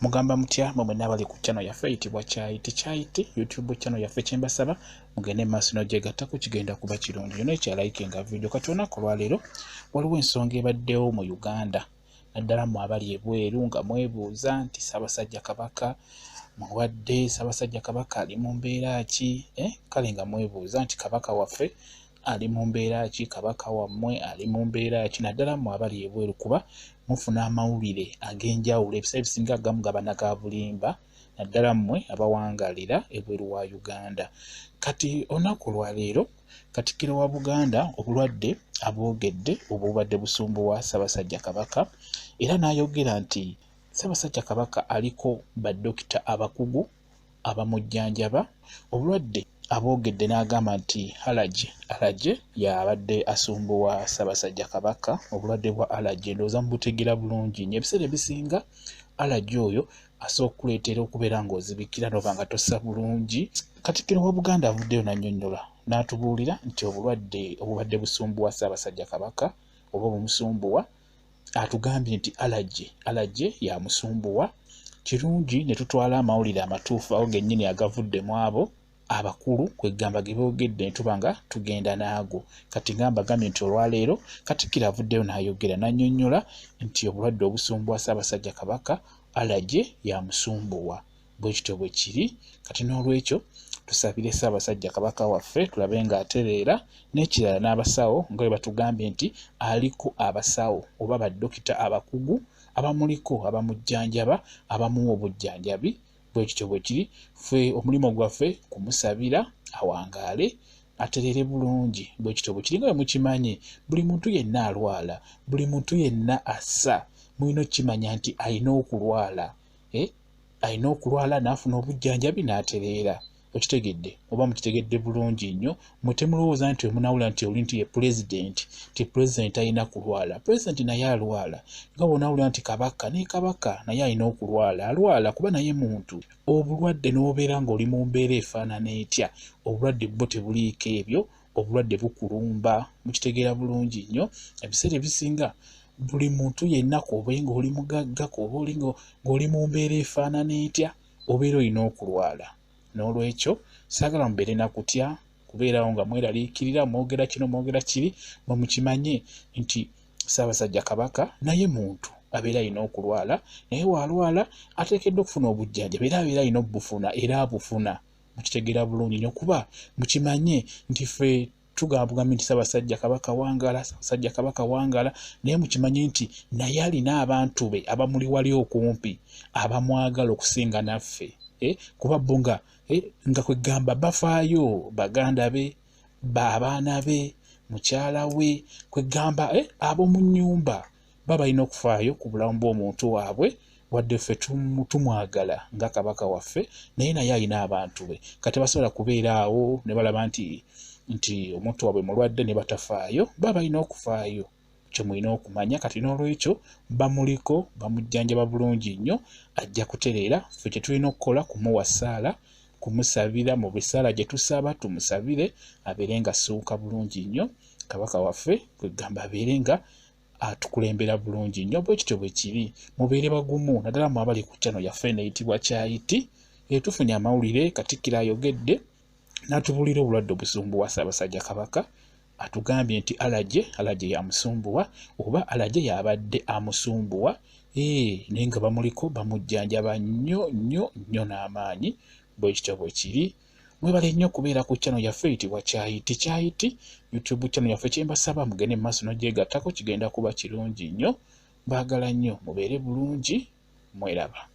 Mugamba mutya mwe nabali ku channel yaffe eyitibwa Kyayiti YouTube channel yaffe kyembasaba mugende maaso n'ogyegattako kigenda kuba kirungi yonna ekyalikinga video kati olunaku lwaleero waliwo ensonga ebaddewo mu Uganda naddala mu abali ebweru nga mwebuuza nti Ssaabasajja Kabaka mulwadde, Ssaabasajja Kabaka ali mu mbeera ki? Kale nga mwebuuza nti Kabaka waffe ali mu mbeera ki, Kabaka wammwe ali mu mbeera ki? Naddala mu abali ebweru kuba mufuna amawulire ag'enjawulo ebiseera ebisinga agamu gaba naga bulimba naddala mmwe abawangalira ebweru wa Uganda. Kati olunaku lwaleero Katikkiro wa Buganda obulwadde abwogedde obubadde busumbuwa Ssaabasajja Kabaka era n'ayogera nti Ssaabasajja Kabaka aliko baddokita abakugu abamujjanjaba. Obulwadde abwogedde n'agamba nti allergy y'abadde asumbuwa Ssaabasajja Kabaka. Obulwadde bwa allergy ndowooza mubutegeera bulungi nnyo. Ebiseera ebisinga allergy oyo asooka okuleetera okubeera ng'ozibikira n'oba nga tossa bulungi. Katikkiro wa Buganda avuddeyo n'annyonnyola n'atubuulira nti obulwadde obubadde busumbuwa Ssaabasajja Kabaka oba bumusumbuwa atugambye nti allergy yamusumbuwa. Kirungi ne tutwala amawulire amatuufu awo gennyini agavudde mu abo abakulu kwegamba ge boogedde ne tuba nga tugenda naago. Kati ngamba gambye nti olwaleero Katikkiro avuddeyo n'ayogera n'annyonnyola nti obulwadde obusumbuwa Ssaabasajja Kabaka allergy yamusumbuwa. Bwe kityo bwe kiri. Kati n'olwekyo tusabire Ssaabasajja Kabaka waffe tulabe ng'atereera n'ekirala n'abasawo nga bwe batugambye nti aliko abasawo oba baddokita abakugu abamuliko abamujjanjaba abamuwa obujjanjabi. Bwe kityo bwe kiri. Ffe omulimu gwaffe kumusabira awangaale atereere bulungi. Bwe kityo bwe kiri nga bwe mukimanyi buli muntu yenna alwala, buli muntu yenna assa. Mulina okukimanya nti alina okulwala. Alina okulwala n'afuna obujjanjabi n'atereera. Okitegedde oba mukitegedde bulungi nnyo. Mwe temulowooza nti munawula nti oli nti ye pulezidenti, nti pulezidenti alina kulwala. Pulezidenti naye alwala nga bw'onawulira nti Kabaka ne Kabaka naye alina okulwala. Alwala kuba naye muntu. Obulwadde n'obeera ng'oli mu mbeera efaanana etya, obulwadde bwo tebuliiko ebyo, obulwadde bukulumba. Mukitegeera bulungi nnyo. Ebiseera ebisinga buli muntu yenna kobe ng'oli mugagga kobe ng'oli mu mbeera efaanana etya obeera olina okulwala. N'olwekyo saagala mubeere na kutya kubeerawo nga mweraliikirira mwogera kino mwogera kiri mwe mukimanye nti Ssaabasajja Kabaka naye muntu abeera alina okulwala naye waalwala ateekeddwa okufuna obujjanjabi era abeera alina obufuna era abufuna. Mukitegeera bulungi nnyo kuba mukimanye nti ffe tugambye nti Ssaabasajja Kabaka wangala, Ssaabasajja Kabaka wangala naye mukimanye nti naye alina abantu be abamuli wali okumpi abamwagala okusinga naffe. Kuba bo nga kwegamba bafaayo baganda be, abaana be, mukyala we, kwegamba ab'omu nnyumba baba balina okufaayo ku bulamu bw'omuntu waabwe wadde ffe tumwagala nga Kabaka waffe naye naye alina abantu be. Kati basobola kubeera awo ne balaba nti omuntu waabwe mulwadde ne batafaayo, baba balina okufaayo. Kyo mulina okumanya. Kati n'olwekyo bamuliko bamujjanjaba bulungi nnyo ajja kutereera. Ffe kye tulina okukola kumuwa ssaala, kumusabira mu bisaala gye tusaba tumusabire abeere nga assuuka bulungi nnyo. Kabaka waffe kwegamba abeere nga atukulembera bulungi nnyo. Bwe kityo bwe kiri. Mubeere bagumu naddala mu abali ku channel yaffe eyitibwa Kyayiti. Tufunye amawulire Katikkiro ayogedde n'atubuulira obulwadde obusumbuwa Ssaabasajja Kabaka. Atugambye nti allergy yamusumbuwa oba allergy yabadde amusumbuwa. Naye nga bamuliko bamujjanjaba nnyo nnyo nnyo n'amaanyi. Bwe kityo bwe kiri. Mwebale nnyo kubeera ku channel yaffe eyitibwa Kyayiti YouTube channel yaffe kyembasaba mugende mu maaso n'ogyegattako kigenda kuba kirungi nnyo. Baagala nnyo mubeere bulungi. Mweraba.